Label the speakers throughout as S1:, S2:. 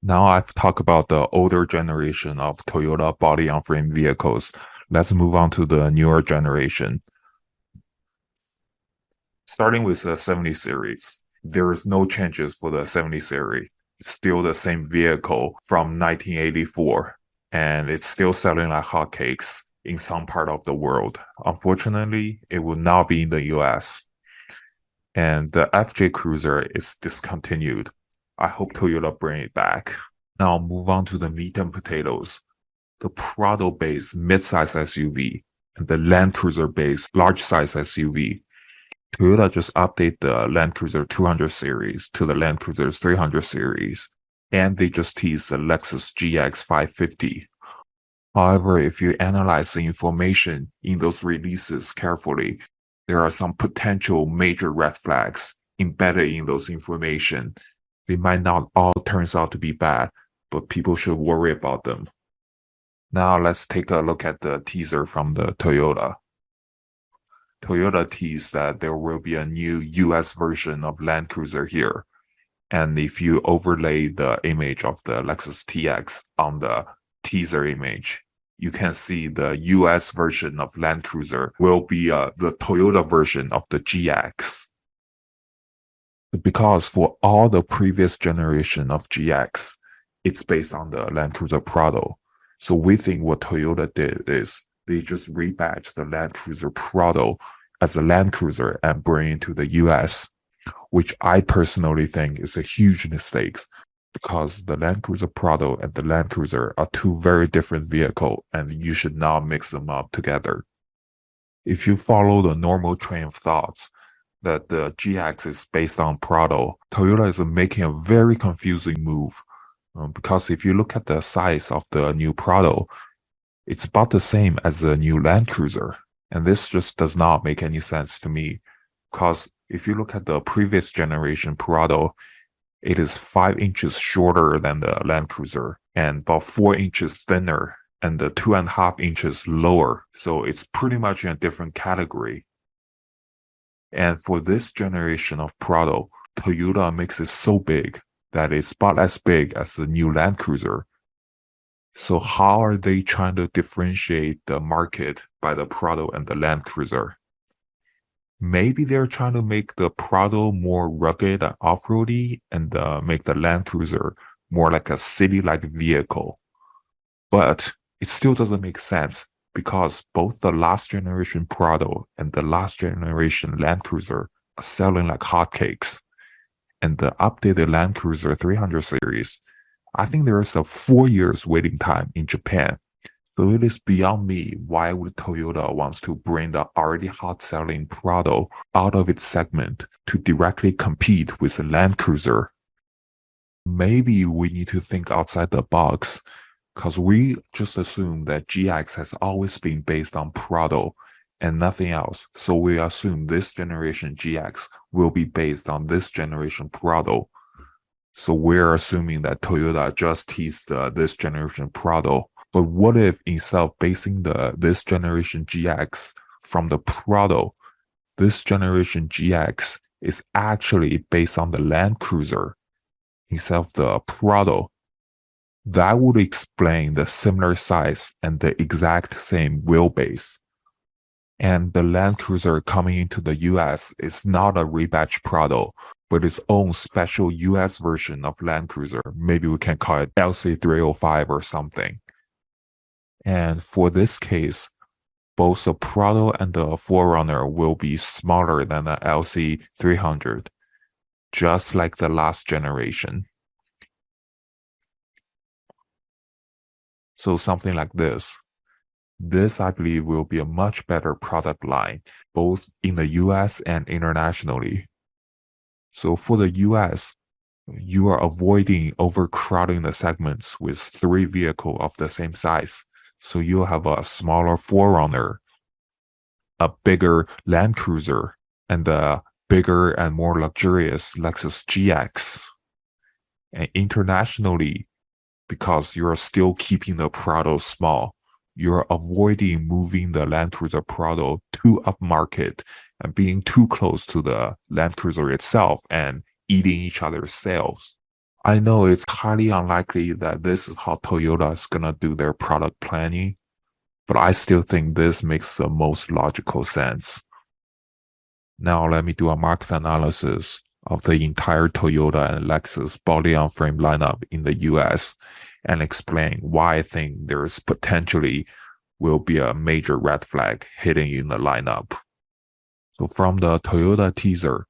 S1: Now I've talked about the older generation of Toyota body-on-frame vehicles. Let's move on to the newer generation. Starting with the 70 series, there is no changes for the 70 series. It's still the same vehicle from 1984, and it's still selling like hotcakes in some part of the world. Unfortunately, it will not be in the US, and the FJ Cruiser is discontinued. I hope Toyota bring it back. Now move on to the meat and potatoes. The Prado-based midsize SUV and the Land Cruiser-based large-size SUV. Toyota just updated the Land Cruiser 200 series to the Land Cruiser 300 series, and they just teased the Lexus GX 550. However, if you analyze the information in those releases carefully, there are some potential major red flags embedded in those information. They might not all turn out to be bad, but people should worry about them. Now let's take a look at the teaser from the Toyota. Toyota teased that there will be a new US version of Land Cruiser here. And if you overlay the image of the Lexus TX on the teaser image, you can see the US version of Land Cruiser will be the Toyota version of the GX. Because for all the previous generation of GX, it's based on the Land Cruiser Prado. So we think what Toyota did is they just rebadged the Land Cruiser Prado as a Land Cruiser and bring it to the US, which I personally think is a huge mistake because the Land Cruiser Prado and the Land Cruiser are two very different vehicles and you should not mix them up together. If you follow the normal train of thoughts that the GX is based on Prado, Toyota is making a very confusing move. Because if you look at the size of the new Prado, it's about the same as the new Land Cruiser. And this just does not make any sense to me. Because if you look at the previous generation Prado, it is 5 inches shorter than the Land Cruiser and about 4 inches thinner and the 2.5 inches lower. So it's pretty much in a different category. And for this generation of Prado, Toyota makes it so big that it's about as big as the new Land Cruiser. So how are they trying to differentiate the market by the Prado and the Land Cruiser? Maybe they're trying to make the Prado more rugged and off-roady and make the Land Cruiser more like a city-like vehicle. But it still doesn't make sense because both the last generation Prado and the last generation Land Cruiser are selling like hotcakes. And the updated Land Cruiser 300 series, I think there is a 4 years waiting time in Japan. So it is beyond me why would Toyota wants to bring the already hot-selling Prado out of its segment to directly compete with the Land Cruiser. Maybe we need to think outside the box, because we just assume that GX has always been based on Prado and nothing else. So we assume this generation GX will be based on this generation Prado. So we're assuming that Toyota just teased this generation Prado. But what if instead of basing this generation GX from the Prado, this generation GX is actually based on the Land Cruiser instead of the Prado? That would explain the similar size and the exact same wheelbase. And the Land Cruiser coming into the US is not a rebadged Prado, but its own special US version of Land Cruiser. Maybe we can call it LC305 or something. And for this case, both the Prado and the 4Runner will be smaller than the LC300, just like the last generation. So something like this. This, I believe, will be a much better product line, both in the US and internationally. So for the US, you are avoiding overcrowding the segments with 3 vehicles of the same size. So you'll have a smaller 4Runner, a bigger Land Cruiser, and a bigger and more luxurious Lexus GX. And internationally, because you're still keeping the Prado small, you're avoiding moving the Land Cruiser Prado too upmarket and being too close to the Land Cruiser itself and eating each other's sales. I know it's highly unlikely that this is how Toyota is gonna do their product planning, but I still think this makes the most logical sense. Now let me do a market analysis of the entire Toyota and Lexus body-on-frame lineup in the US and explain why I think there's potentially will be a major red flag hidden in the lineup. So from the Toyota teaser,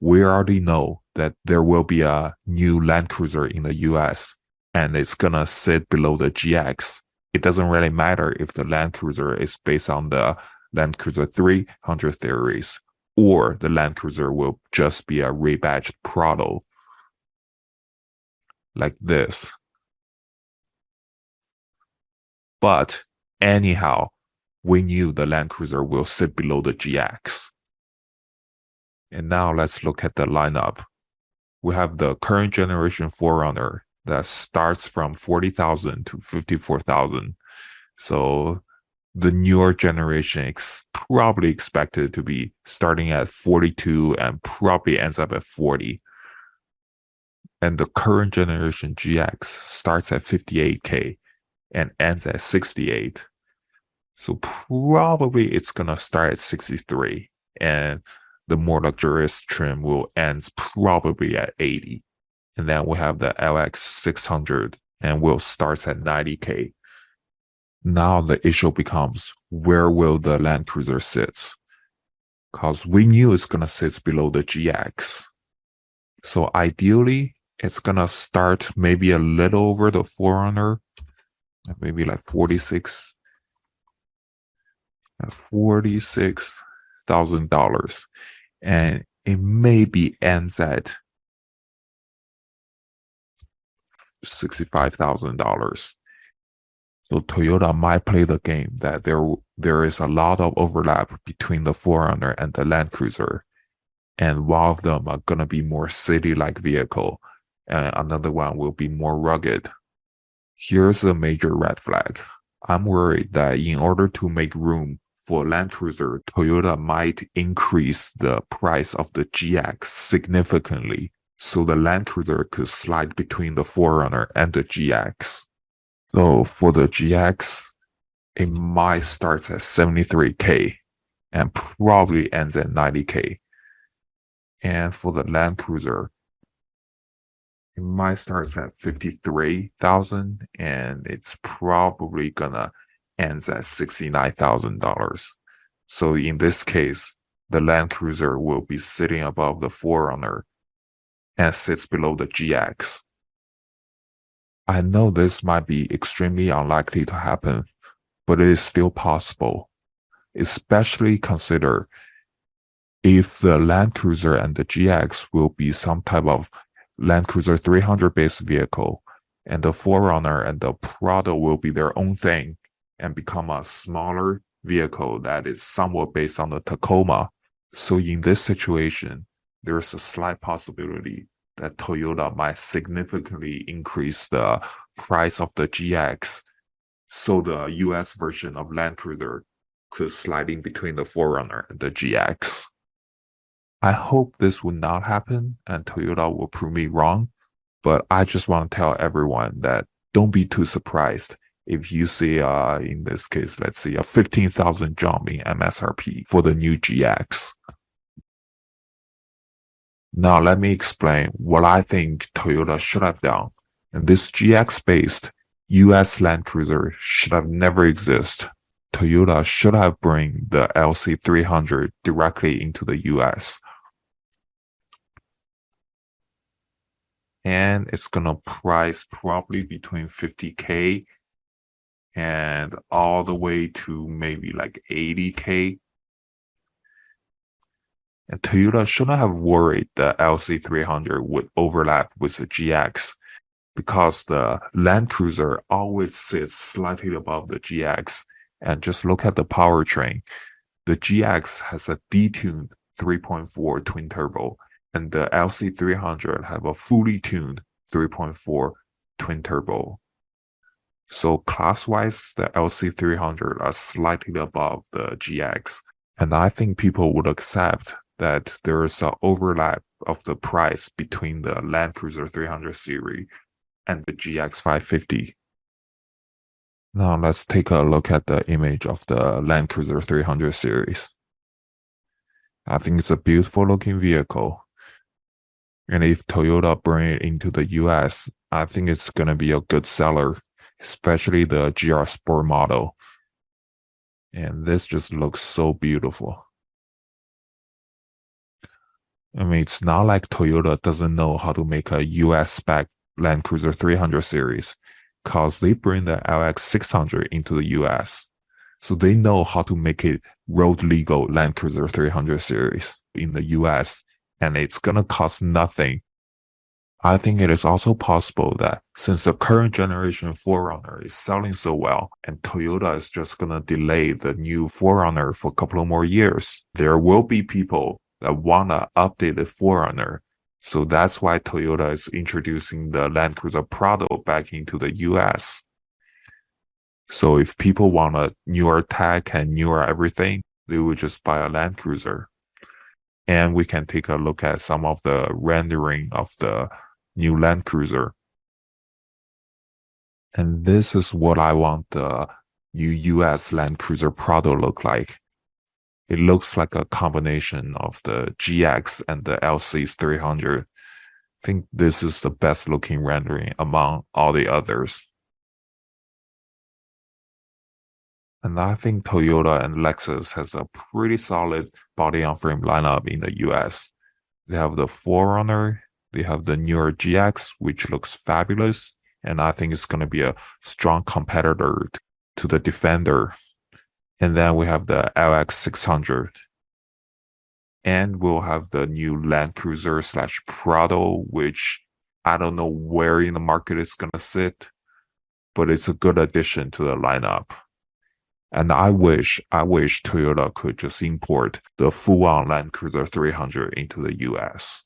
S1: we already know that there will be a new Land Cruiser in the US and it's gonna sit below the GX. It doesn't really matter if the Land Cruiser is based on the Land Cruiser 300 series or the Land Cruiser will just be a rebadged Prado like this. But anyhow, we knew the Land Cruiser will sit below the GX. And now let's look at the lineup. We have the current generation 4Runner that starts from 40,000 to 54,000. So the newer generation is probably expected to be starting at 42 and probably ends up at 40. And the current generation GX starts at 58K and ends at 68. So probably it's gonna start at 63 and the more luxurious trim will end probably at 80. And then we have the LX 600 and will start at 90K. Now the issue becomes, where will the Land Cruiser sit? Because we knew it's gonna sit below the GX. So ideally, it's gonna start maybe a little over the 4Runner, maybe like 46,000 and it maybe ends at $65,000. So Toyota might play the game that there is a lot of overlap between the 4Runner and the Land Cruiser, and one of them are gonna be more city-like vehicle, and another one will be more rugged. Here's a major red flag. I'm worried that in order to make room for Land Cruiser, Toyota might increase the price of the GX significantly, so the Land Cruiser could slide between the 4Runner and the GX. So for the GX, it might start at 73K and probably ends at 90K. And for the Land Cruiser, it might start at 53,000 and it's probably gonna ends at $69,000. So in this case, the Land Cruiser will be sitting above the 4Runner and sits below the GX. I know this might be extremely unlikely to happen, but it is still possible, especially consider if the Land Cruiser and the GX will be some type of Land Cruiser 300 based vehicle, and the 4Runner and the Prado will be their own thing and become a smaller vehicle that is somewhat based on the Tacoma. So in this situation, there is a slight possibility that Toyota might significantly increase the price of the GX, so the US version of Land Cruiser could slide in between the 4Runner and the GX. I hope this will not happen and Toyota will prove me wrong, but I just want to tell everyone that don't be too surprised if you see, in this case, let's see, a 15,000 jump in MSRP for the new GX. Now let me explain what I think Toyota should have done. And this GX-based US Land Cruiser should have never existed. Toyota should have brought the LC300 directly into the US. And it's gonna price probably between 50K and all the way to maybe like 80K. And Toyota shouldn't have worried the LC300 would overlap with the GX because the Land Cruiser always sits slightly above the GX. And just look at the powertrain. The GX has a detuned 3.4 twin turbo, and the LC300 have a fully tuned 3.4 twin turbo. So class-wise, the LC300 are slightly above the GX. And I think people would accept that there is an overlap of the price between the Land Cruiser 300 series and the GX 550. Now let's take a look at the image of the Land Cruiser 300 series. I think it's a beautiful looking vehicle. And if Toyota bring it into the US, I think it's going to be a good seller, especially the GR Sport model. And this just looks so beautiful. I mean, it's not like Toyota doesn't know how to make a US spec Land Cruiser 300 series, because they bring the LX 600 into the US. So they know how to make it road legal Land Cruiser 300 series in the US, and it's gonna cost nothing. I think it is also possible that since the current generation 4Runner is selling so well, and Toyota is just gonna delay the new 4Runner for a couple of more years, there will be people that wanna update the 4Runner. So that's why Toyota is introducing the Land Cruiser Prado back into the US. So if people want a newer tech and newer everything, they will just buy a Land Cruiser. And we can take a look at some of the rendering of the new Land Cruiser. And this is what I want the new US Land Cruiser Prado look like. It looks like a combination of the GX and the LC's 300. I think this is the best looking rendering among all the others. And I think Toyota and Lexus has a pretty solid body-on-frame lineup in the US. They have the 4Runner, they have the newer GX, which looks fabulous, and I think it's going to be a strong competitor to the Defender. And then we have the LX 600. And we'll have the new Land Cruiser / Prado, which I don't know where in the market it's going to sit, but it's a good addition to the lineup. And I wish Toyota could just import the full-on Land Cruiser 300 into the US.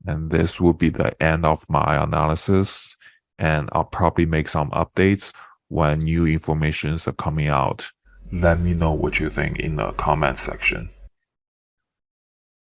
S1: And this will be the end of my analysis, and I'll probably make some updates when new information are coming out. Let me know what you think in the comment section.